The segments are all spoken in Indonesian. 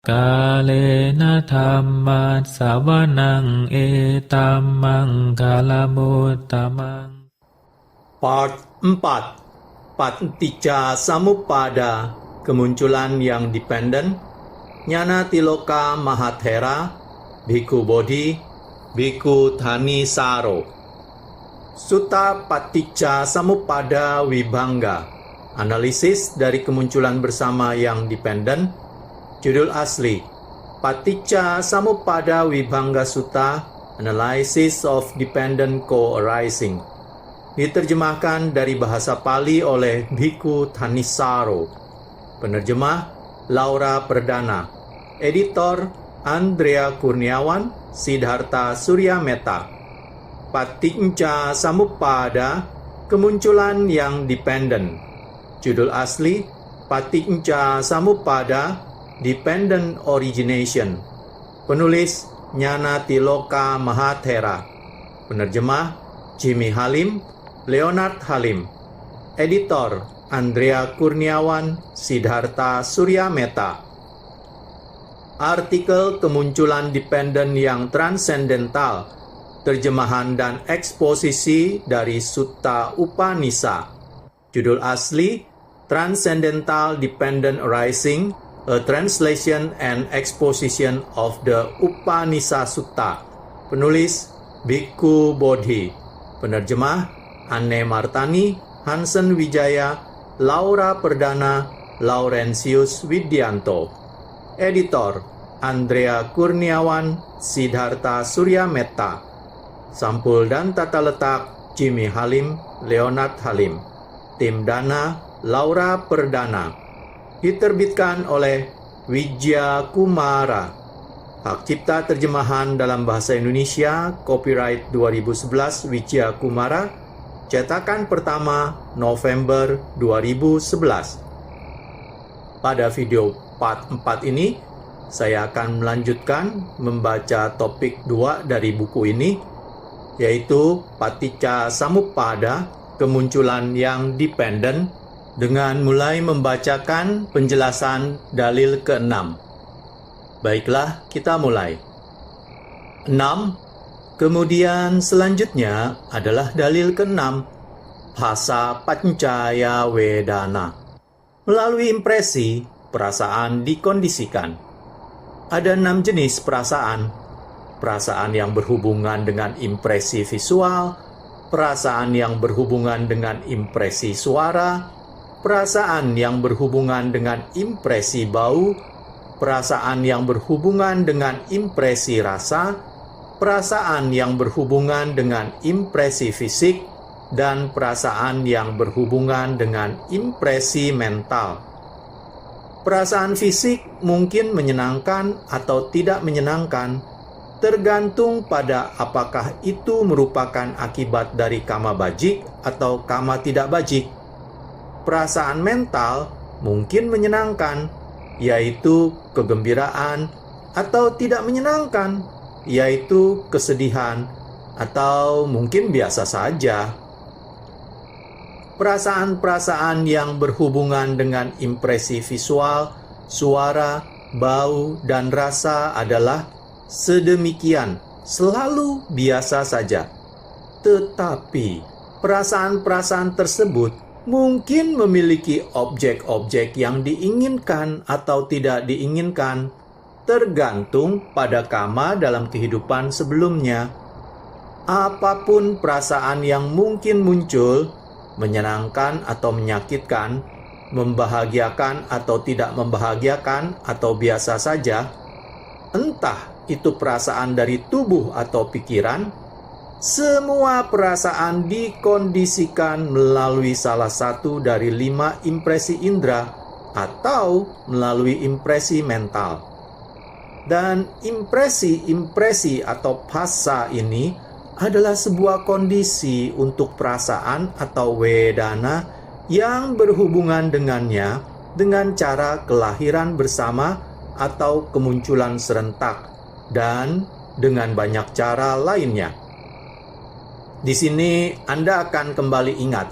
Kalena dhammat sawanang etamang kalamutamang. Part 4. Paticca Samuppada, kemunculan yang dependen. Nyana Tiloka Mahathera, Bhikkhu Bodhi, Bhikkhu Thanisaro. Sutta Paticca Samuppada Vibhanga, analisis dari kemunculan bersama yang dependen. Judul asli: Paticca Samuppada Vibhanga Sutta, Analysis of Dependent Co-arising. Diterjemahkan dari bahasa Pali oleh Bhikkhu Thanisaro. Penerjemah Laura Perdana. Editor Andrea Kurniawan, Siddhartha Suryameta. Paticca Samuppada, kemunculan yang dependen. Judul asli: Paticca Samuppada, Dependent Origination. Penulis Nyana Tiloka Mahathera. Penerjemah Jimmy Halim, Leonard Halim. Editor Andrea Kurniawan, Siddhartha Suryameta. Artikel kemunculan dependen yang transendental, terjemahan dan eksposisi dari Sutta Upanisa. Judul asli: Transcendental Dependent Arising, A Translation and Exposition of the Upanisa Sutta. Penulis Bhikkhu Bodhi. Penerjemah Anne Martani, Hansen Wijaya, Laura Perdana, Laurentius Widianto. Editor Andrea Kurniawan, Siddhartha Suryameta. Sampul dan tata letak Jimmy Halim, Leonard Halim. Tim dana Laura Perdana. Diterbitkan oleh Wijaya Kumara. Hak cipta terjemahan dalam bahasa Indonesia, copyright 2011 Wijaya Kumara, cetakan pertama November 2011. Pada video part 4 ini, saya akan melanjutkan membaca topik 2 dari buku ini, yaitu Paticca Samuppada, kemunculan yang dependen, dengan mulai membacakan penjelasan dalil ke-6. Baiklah, kita mulai. 6. Kemudian selanjutnya adalah dalil ke-6, Phassa Paccaya Vedana. Melalui impresi, perasaan dikondisikan. Ada 6 jenis perasaan. Perasaan yang berhubungan dengan impresi visual, perasaan yang berhubungan dengan impresi suara, perasaan yang berhubungan dengan impresi bau, perasaan yang berhubungan dengan impresi rasa, perasaan yang berhubungan dengan impresi fisik, dan perasaan yang berhubungan dengan impresi mental. Perasaan fisik mungkin menyenangkan atau tidak menyenangkan, tergantung pada apakah itu merupakan akibat dari kama bajik atau kama tidak bajik. Perasaan mental mungkin menyenangkan, yaitu kegembiraan, atau tidak menyenangkan, yaitu kesedihan, atau mungkin biasa saja. Perasaan-perasaan yang berhubungan dengan impresi visual, suara, bau, dan rasa adalah sedemikian, selalu biasa saja. Tetapi perasaan-perasaan tersebut mungkin memiliki objek-objek yang diinginkan atau tidak diinginkan, tergantung pada kama dalam kehidupan sebelumnya. Apapun perasaan yang mungkin muncul, menyenangkan atau menyakitkan, membahagiakan atau tidak membahagiakan, atau biasa saja, entah itu perasaan dari tubuh atau pikiran, semua perasaan dikondisikan melalui salah satu dari 5 impresi indera atau melalui impresi mental. Dan impresi-impresi atau phassa ini adalah sebuah kondisi untuk perasaan atau vedana yang berhubungan dengannya dengan cara kelahiran bersama atau kemunculan serentak, dan dengan banyak cara lainnya. Di sini Anda akan kembali ingat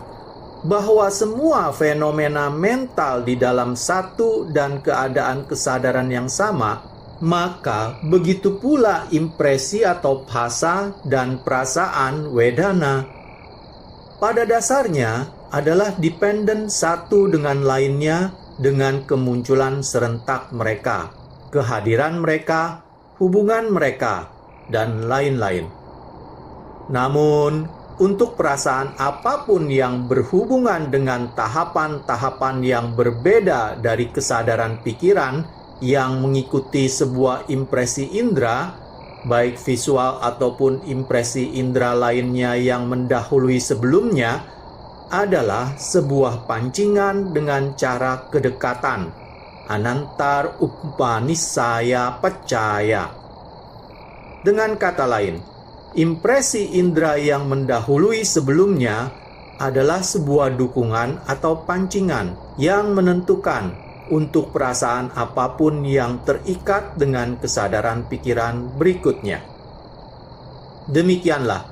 bahwa semua fenomena mental di dalam satu dan keadaan kesadaran yang sama, maka begitu pula impresi atau phasa dan perasaan wedana. Pada dasarnya adalah dependen satu dengan lainnya dengan kemunculan serentak mereka, kehadiran mereka, hubungan mereka, dan lain-lain. Namun, untuk perasaan apapun yang berhubungan dengan tahapan-tahapan yang berbeda dari kesadaran pikiran yang mengikuti sebuah impresi indera, baik visual ataupun impresi indera lainnya yang mendahului sebelumnya, adalah sebuah pancingan dengan cara kedekatan, anantar upanisaya pacaya. Dengan kata lain, impresi indera yang mendahului sebelumnya adalah sebuah dukungan atau pancingan yang menentukan untuk perasaan apapun yang terikat dengan kesadaran pikiran berikutnya. Demikianlah,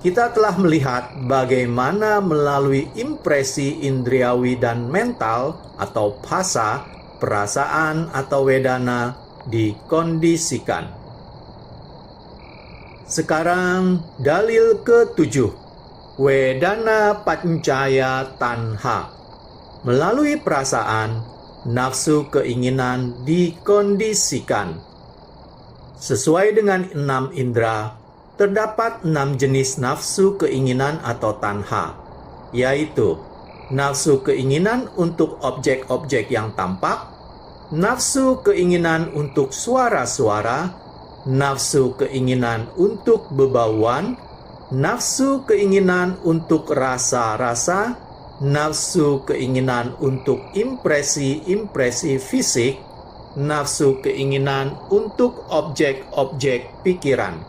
kita telah melihat bagaimana melalui impresi indriawi dan mental atau phasa, perasaan atau wedana dikondisikan. Sekarang dalil ke-7, wedana pancaya tanha. Melalui perasaan, nafsu keinginan dikondisikan. Sesuai dengan 6 indera, terdapat 6 jenis nafsu keinginan atau tanha, yaitu nafsu keinginan untuk objek-objek yang tampak, nafsu keinginan untuk suara-suara, nafsu keinginan untuk bebauan, nafsu keinginan untuk rasa-rasa, nafsu keinginan untuk impresi-impresi fisik, nafsu keinginan untuk objek-objek pikiran.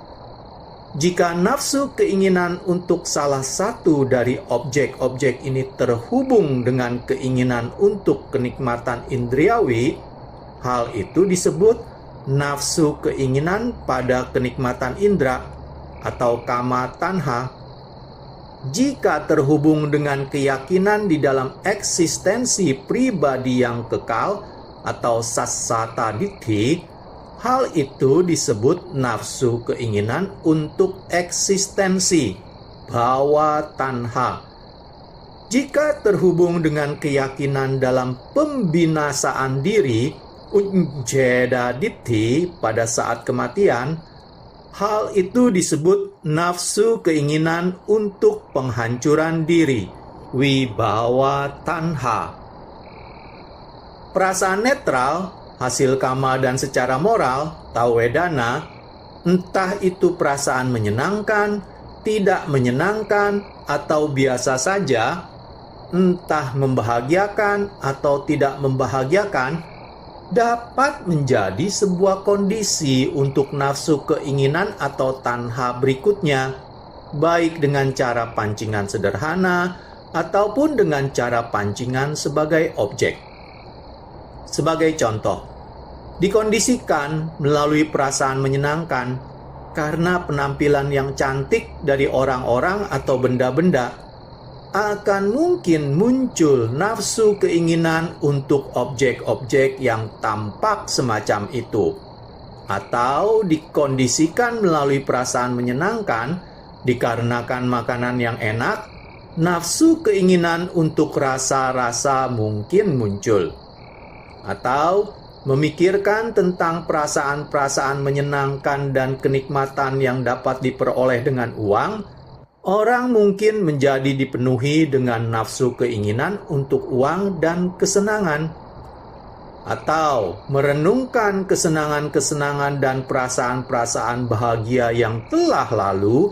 Jika nafsu keinginan untuk salah satu dari objek-objek ini terhubung dengan keinginan untuk kenikmatan indriawi, hal itu disebut nafsu keinginan pada kenikmatan indera atau kama tanha. Jika terhubung dengan keyakinan di dalam eksistensi pribadi yang kekal atau sassata ditti, hal itu disebut nafsu keinginan untuk eksistensi, bhava tanha. Jika terhubung dengan keyakinan dalam pembinasaan diri, ucceda ditti, pada saat kematian, hal itu disebut nafsu keinginan untuk penghancuran diri, vibhava tanha. Perasaan netral, hasil kama dan secara moral, atau wedana, entah itu perasaan menyenangkan, tidak menyenangkan, atau biasa saja, entah membahagiakan atau tidak membahagiakan, dapat menjadi sebuah kondisi untuk nafsu keinginan atau tanha berikutnya, baik dengan cara pancingan sederhana ataupun dengan cara pancingan sebagai objek. Sebagai contoh, dikondisikan melalui perasaan menyenangkan karena penampilan yang cantik dari orang-orang atau benda-benda, akan mungkin muncul nafsu keinginan untuk objek-objek yang tampak semacam itu. Atau dikondisikan melalui perasaan menyenangkan dikarenakan makanan yang enak, nafsu keinginan untuk rasa-rasa mungkin muncul. Atau memikirkan tentang perasaan-perasaan menyenangkan dan kenikmatan yang dapat diperoleh dengan uang, orang mungkin menjadi dipenuhi dengan nafsu keinginan untuk uang dan kesenangan. Atau merenungkan kesenangan-kesenangan dan perasaan-perasaan bahagia yang telah lalu,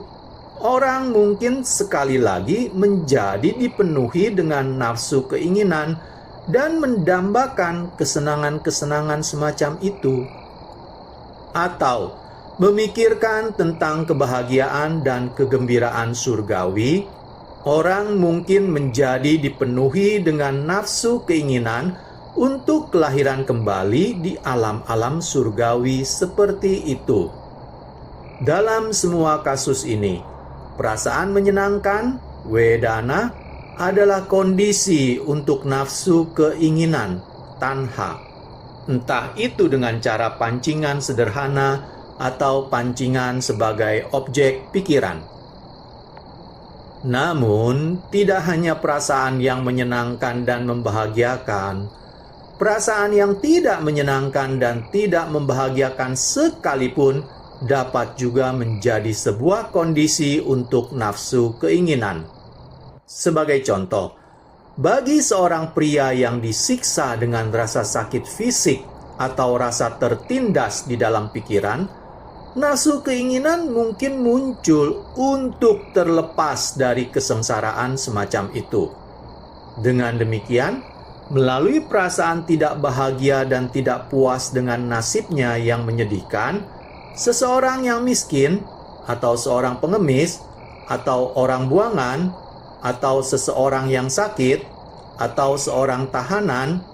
orang mungkin sekali lagi menjadi dipenuhi dengan nafsu keinginan dan mendambakan kesenangan-kesenangan semacam itu. Atau memikirkan tentang kebahagiaan dan kegembiraan surgawi, orang mungkin menjadi dipenuhi dengan nafsu keinginan untuk kelahiran kembali di alam-alam surgawi seperti itu. Dalam semua kasus ini, perasaan menyenangkan, wedana, adalah kondisi untuk nafsu keinginan, tanha. Entah itu dengan cara pancingan sederhana atau pancingan sebagai objek pikiran. Namun, tidak hanya perasaan yang menyenangkan dan membahagiakan, perasaan yang tidak menyenangkan dan tidak membahagiakan sekalipun dapat juga menjadi sebuah kondisi untuk nafsu keinginan. Sebagai contoh, bagi seorang pria yang disiksa dengan rasa sakit fisik atau rasa tertindas di dalam pikiran, nafsu keinginan mungkin muncul untuk terlepas dari kesengsaraan semacam itu. Dengan demikian, melalui perasaan tidak bahagia dan tidak puas dengan nasibnya yang menyedihkan, seseorang yang miskin, atau seorang pengemis, atau orang buangan, atau seseorang yang sakit, atau seorang tahanan,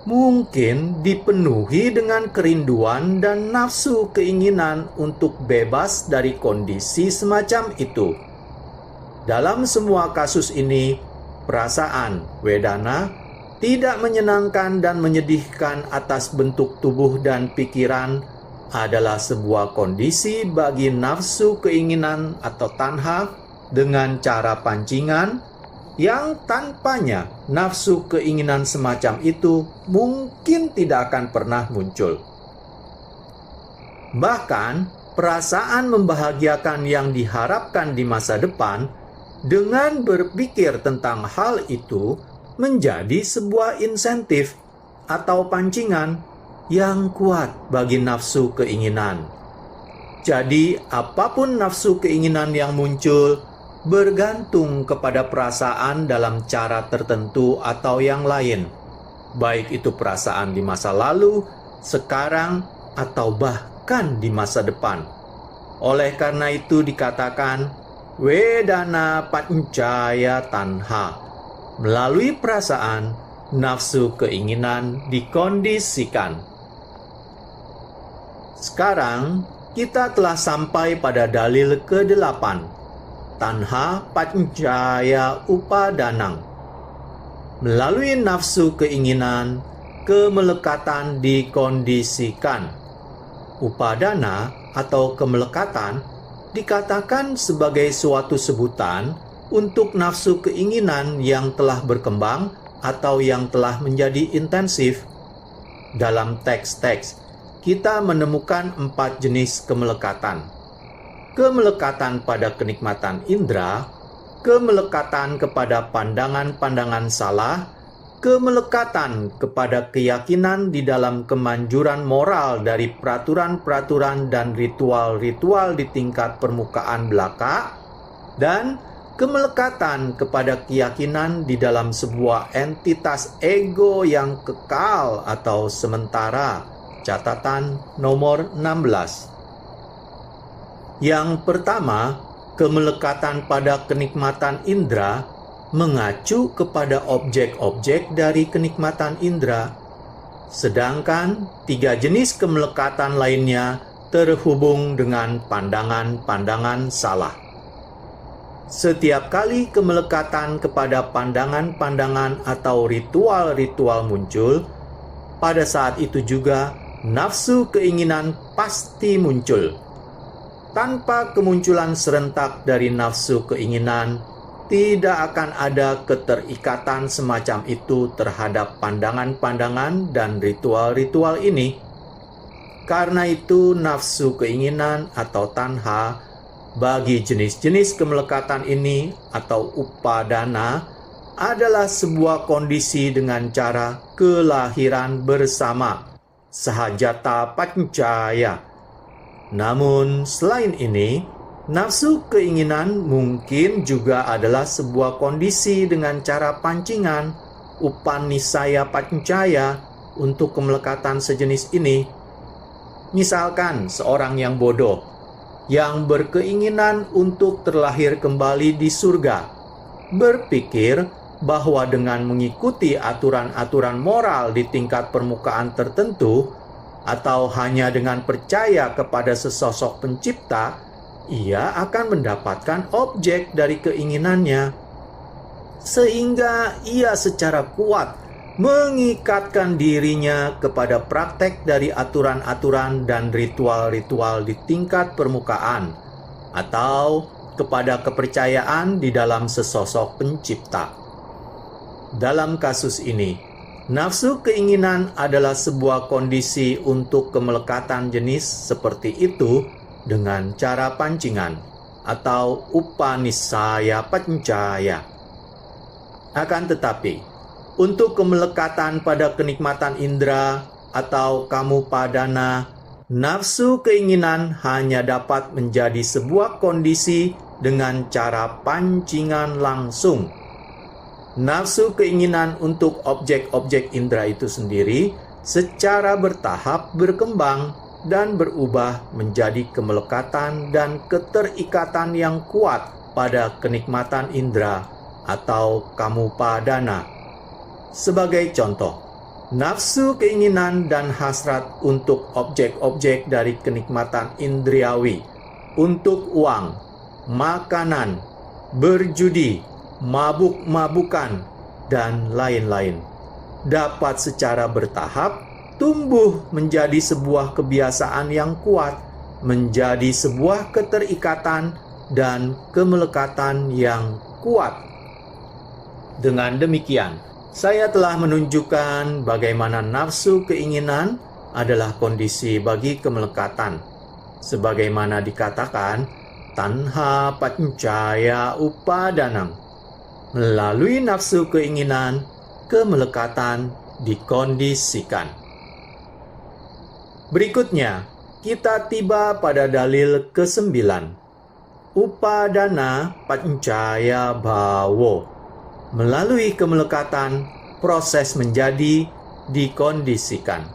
mungkin dipenuhi dengan kerinduan dan nafsu keinginan untuk bebas dari kondisi semacam itu. Dalam semua kasus ini, perasaan wedana tidak menyenangkan dan menyedihkan atas bentuk tubuh dan pikiran adalah sebuah kondisi bagi nafsu keinginan atau tanha dengan cara pancingan yang tanpanya nafsu keinginan semacam itu mungkin tidak akan pernah muncul. Bahkan, perasaan membahagiakan yang diharapkan di masa depan dengan berpikir tentang hal itu menjadi sebuah insentif atau pancingan yang kuat bagi nafsu keinginan. Jadi, apapun nafsu keinginan yang muncul, bergantung kepada perasaan dalam cara tertentu atau yang lain, baik itu perasaan di masa lalu, sekarang, atau bahkan di masa depan. Oleh karena itu dikatakan, wedana pancaya tanha. Melalui perasaan, nafsu keinginan dikondisikan. Sekarang, kita telah sampai pada dalil ke-8. Tanha pancaya upadanang. Melalui nafsu keinginan, kemelekatan dikondisikan. Upadana atau kemelekatan dikatakan sebagai suatu sebutan untuk nafsu keinginan yang telah berkembang atau yang telah menjadi intensif. Dalam teks-teks, kita menemukan 4 jenis kemelekatan. Kemelekatan pada kenikmatan indera, kemelekatan kepada pandangan-pandangan salah, kemelekatan kepada keyakinan di dalam kemanjuran moral dari peraturan-peraturan dan ritual-ritual di tingkat permukaan belaka, dan kemelekatan kepada keyakinan di dalam sebuah entitas ego yang kekal atau sementara. Catatan nomor 16. Yang pertama, kemelekatan pada kenikmatan indera mengacu kepada objek-objek dari kenikmatan indera, sedangkan 3 jenis kemelekatan lainnya terhubung dengan pandangan-pandangan salah. Setiap kali kemelekatan kepada pandangan-pandangan atau ritual-ritual muncul, pada saat itu juga nafsu keinginan pasti muncul. Tanpa kemunculan serentak dari nafsu keinginan, tidak akan ada keterikatan semacam itu terhadap pandangan-pandangan dan ritual-ritual ini. Karena itu, nafsu keinginan atau tanha bagi jenis-jenis kemelekatan ini atau upadana adalah sebuah kondisi dengan cara kelahiran bersama, sahajata pancaya. Namun, selain ini, nafsu keinginan mungkin juga adalah sebuah kondisi dengan cara pancingan, upanisaya pancaya, untuk kemelekatan sejenis ini. Misalkan seorang yang bodoh, yang berkeinginan untuk terlahir kembali di surga, berpikir bahwa dengan mengikuti aturan-aturan moral di tingkat permukaan tertentu, atau hanya dengan percaya kepada sesosok pencipta, ia akan mendapatkan objek dari keinginannya. sehingga ia secara kuat mengikatkan dirinya kepada praktek dari aturan-aturan dan ritual-ritual di tingkat permukaan, atau kepada kepercayaan di dalam sesosok pencipta. Dalam kasus ini, nafsu keinginan adalah sebuah kondisi untuk kemelekatan jenis seperti itu dengan cara pancingan atau upanisaya pancaya. Akan tetapi, untuk kemelekatan pada kenikmatan indera atau kamupadana, nafsu keinginan hanya dapat menjadi sebuah kondisi dengan cara pancingan langsung. Nafsu keinginan untuk objek-objek indera itu sendiri secara bertahap berkembang dan berubah menjadi kemelekatan dan keterikatan yang kuat pada kenikmatan indera atau kamupadana. Sebagai contoh, nafsu keinginan dan hasrat untuk objek-objek dari kenikmatan indriawi, untuk uang, makanan, berjudi, mabuk-mabukan, dan lain-lain, dapat secara bertahap tumbuh menjadi sebuah kebiasaan yang kuat, menjadi sebuah keterikatan dan kemelekatan yang kuat. Dengan demikian, saya telah menunjukkan bagaimana nafsu keinginan adalah kondisi bagi kemelekatan. Sebagaimana dikatakan, tanha pancaya upadanam. Melalui nafsu keinginan, kemelekatan dikondisikan. Berikutnya, kita tiba pada dalil ke-9. Upadana pancaya bhawo. Melalui kemelekatan, proses menjadi dikondisikan.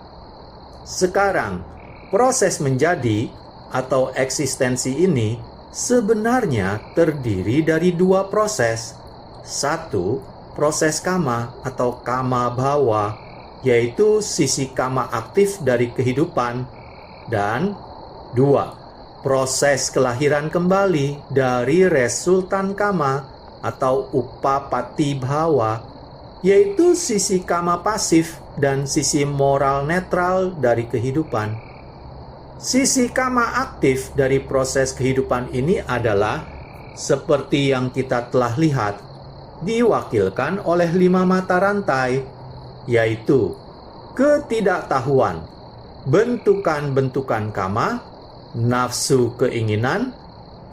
Sekarang, proses menjadi atau eksistensi ini sebenarnya terdiri dari dua proses. Satu, proses kama atau kama bhawa, yaitu sisi kama aktif dari kehidupan. Dan dua, proses kelahiran kembali dari resultan kama atau upapati bhawa, yaitu sisi kama pasif dan sisi moral netral dari kehidupan. Sisi kama aktif dari proses kehidupan ini adalah, seperti yang kita telah lihat, diwakilkan oleh 5 mata rantai, yaitu ketidaktahuan, bentukan-bentukan kama, nafsu keinginan,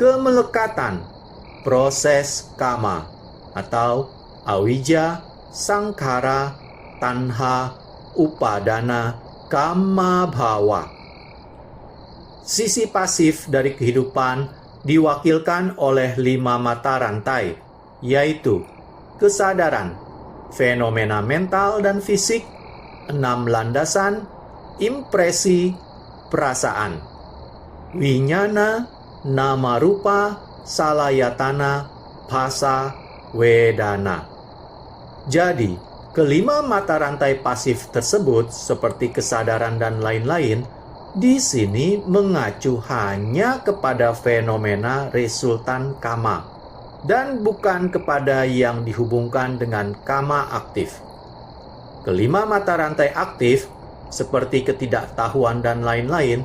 kemelekatan, proses kama, atau awija, sangkara, tanha, upadana, kama bhawa. Sisi pasif dari kehidupan diwakilkan oleh 5 mata rantai, yaitu kesadaran, fenomena mental dan fisik, 6 landasan, impresi, perasaan, winyana, nama rupa, salayatana, phasa, wedana. Jadi, kelima mata rantai pasif tersebut seperti kesadaran dan lain-lain di sini mengacu hanya kepada fenomena resultan kama dan bukan kepada yang dihubungkan dengan kama aktif. Kelima mata rantai aktif seperti ketidaktahuan dan lain-lain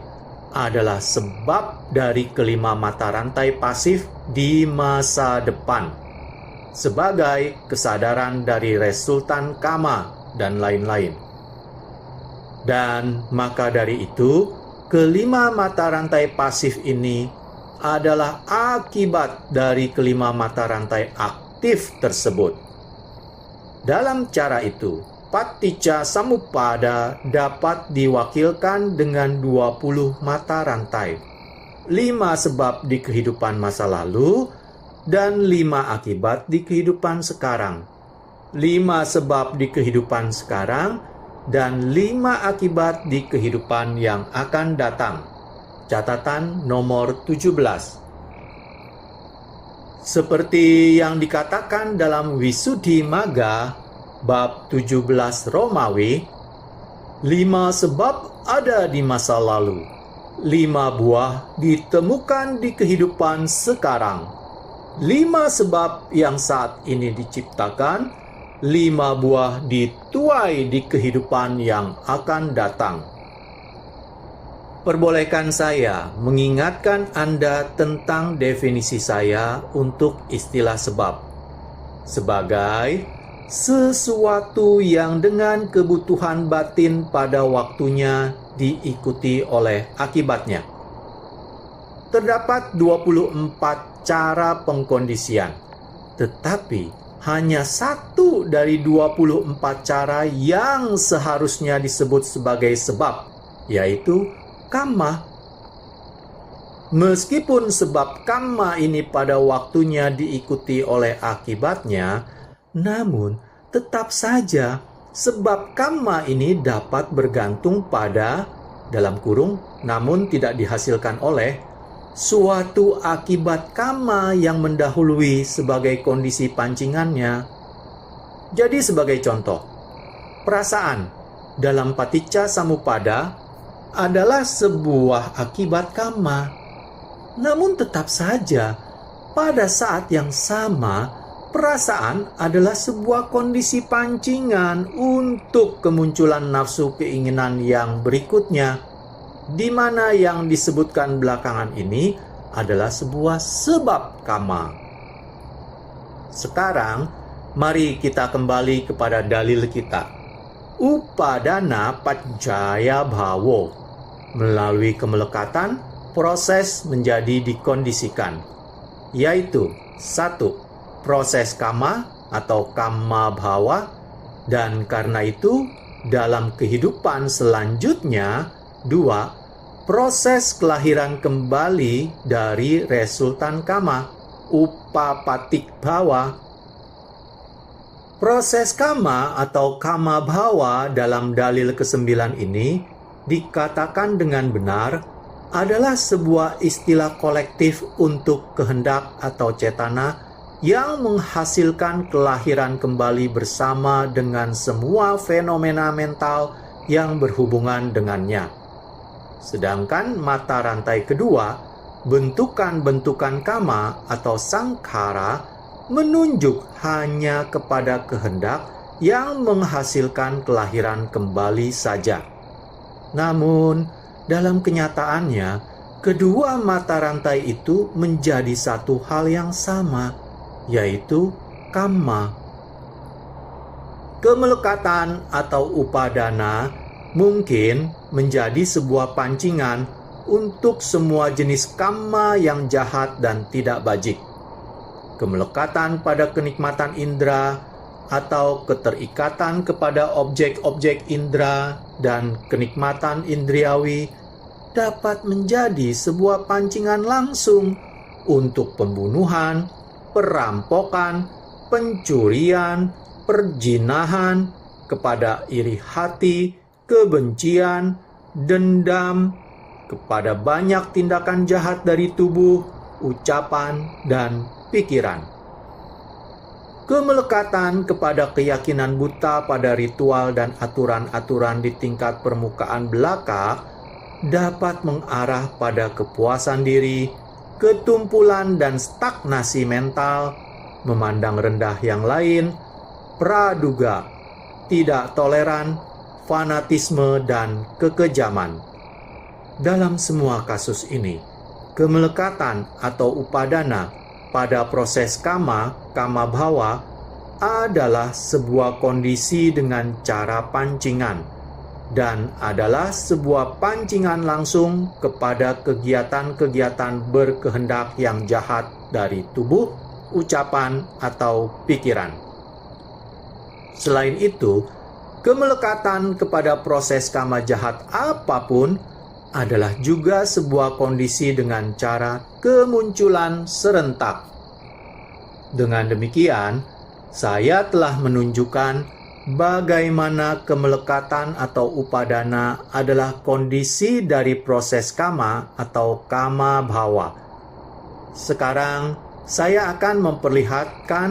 adalah sebab dari kelima mata rantai pasif di masa depan, sebagai kesadaran dari resultan kama dan lain-lain. Dan maka dari itu, kelima mata rantai pasif ini adalah akibat dari kelima mata rantai aktif tersebut. Dalam cara itu, paticca samuppada dapat diwakilkan dengan 20 mata rantai. 5 sebab di kehidupan masa lalu dan 5 akibat di kehidupan sekarang. 5 sebab di kehidupan sekarang dan 5 akibat di kehidupan yang akan datang. Catatan nomor 17. Seperti yang dikatakan dalam Visuddhimagga bab 17 Romawi, 5 sebab ada di masa lalu, 5 buah ditemukan di kehidupan sekarang, 5 sebab yang saat ini diciptakan, 5 buah dituai di kehidupan yang akan datang. Perbolehkan saya mengingatkan Anda tentang definisi saya untuk istilah sebab. Sebagai sesuatu yang dengan kebutuhan batin pada waktunya diikuti oleh akibatnya. Terdapat 24 cara pengkondisian, tetapi hanya satu dari 24 cara yang seharusnya disebut sebagai sebab, yaitu kamma. Meskipun sebab kamma ini pada waktunya diikuti oleh akibatnya, namun tetap saja sebab kamma ini dapat bergantung pada, dalam kurung, namun tidak dihasilkan oleh, suatu akibat kamma yang mendahului sebagai kondisi pancingannya. Jadi sebagai contoh, perasaan dalam paticca samuppada adalah sebuah akibat kamma. Namun tetap saja, pada saat yang sama, perasaan adalah sebuah kondisi pancingan untuk kemunculan nafsu keinginan yang berikutnya, di mana yang disebutkan belakangan ini adalah sebuah sebab kamma. Sekarang, mari kita kembali kepada dalil kita. Upadana paccaya bhavo. Melalui kemelekatan, proses menjadi dikondisikan, yaitu 1. Proses kamma atau kamma bhava, dan karena itu dalam kehidupan selanjutnya 2. Proses kelahiran kembali dari resultan kamma, upapatik bhava. Proses kamma atau kamma bhava dalam dalil ke-9 ini dikatakan dengan benar adalah sebuah istilah kolektif untuk kehendak atau cetana yang menghasilkan kelahiran kembali bersama dengan semua fenomena mental yang berhubungan dengannya. Sedangkan mata rantai kedua, bentukan-bentukan kamma atau sangkara, menunjuk hanya kepada kehendak yang menghasilkan kelahiran kembali saja. Namun, dalam kenyataannya, kedua mata rantai itu menjadi satu hal yang sama, yaitu kamma. Kemelekatan atau upadana mungkin menjadi sebuah pancingan untuk semua jenis kamma yang jahat dan tidak bajik. Kemelekatan pada kenikmatan indera atau keterikatan kepada objek-objek indera dan kenikmatan indriawi dapat menjadi sebuah pancingan langsung untuk pembunuhan, perampokan, pencurian, perjinahan, kepada iri hati, kebencian, dendam, kepada banyak tindakan jahat dari tubuh, ucapan, dan pikiran. Kemelekatan kepada keyakinan buta pada ritual dan aturan-aturan di tingkat permukaan belaka dapat mengarah pada kepuasan diri, ketumpulan dan stagnasi mental, memandang rendah yang lain, praduga, tidak toleran, fanatisme, dan kekejaman. Dalam semua kasus ini, kemelekatan atau upadana pada proses kamma bhava adalah sebuah kondisi dengan cara pancingan dan adalah sebuah pancingan langsung kepada kegiatan-kegiatan berkehendak yang jahat dari tubuh, ucapan, atau pikiran. Selain itu, kemelekatan kepada proses kamma jahat apapun adalah juga sebuah kondisi dengan cara kemunculan serentak. Dengan demikian, saya telah menunjukkan bagaimana kemelekatan atau upadana adalah kondisi dari proses kamma atau kamma bhava. Sekarang, saya akan memperlihatkan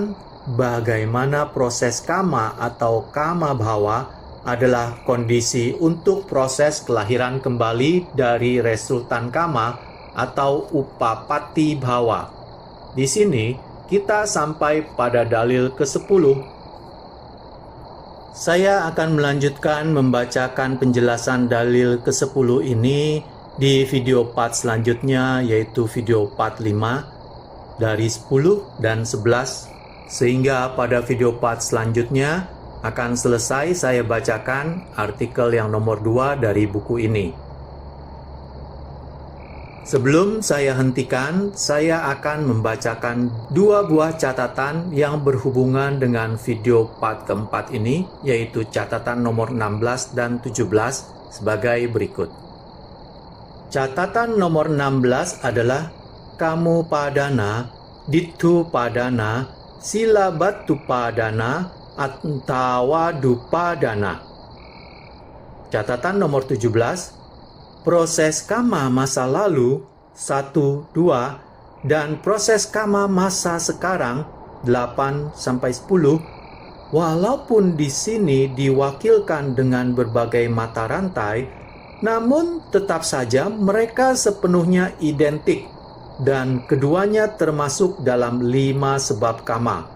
bagaimana proses kamma atau kamma bhava adalah kondisi untuk proses kelahiran kembali dari resultan kamma atau upapati bhava. Di sini, kita sampai pada dalil ke-10. Saya akan melanjutkan membacakan penjelasan dalil ke-10 ini di video part selanjutnya, yaitu video part 5 dari 10 dan 11, sehingga pada video part selanjutnya akan selesai saya bacakan artikel yang nomor 2 dari buku ini. Sebelum saya hentikan, saya akan membacakan 2 buah catatan yang berhubungan dengan video part keempat ini, yaitu catatan nomor 16 dan 17 sebagai berikut. Catatan nomor 16 adalah kamu padana, dittu padana, silabatu padana, antawadu padana. Catatan nomor 17, proses kama masa lalu 1, 2 dan proses kama masa sekarang 8 sampai 10, walaupun di sini diwakilkan dengan berbagai mata rantai, namun tetap saja mereka sepenuhnya identik dan keduanya termasuk dalam 5 sebab kama.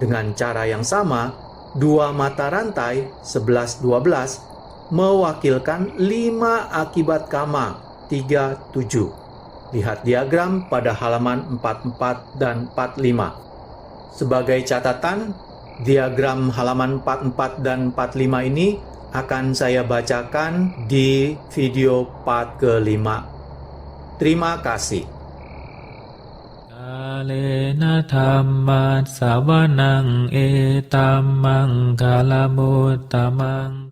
Dengan cara yang sama, 2 mata rantai 11-12 mewakilkan 5 akibat kama 3-7. Lihat diagram pada halaman 44 dan 45. Sebagai catatan, diagram halaman 44 dan 45 ini akan saya bacakan di video part ke-5. Terima kasih. Kalena dhamma savanang etammang kalamutamang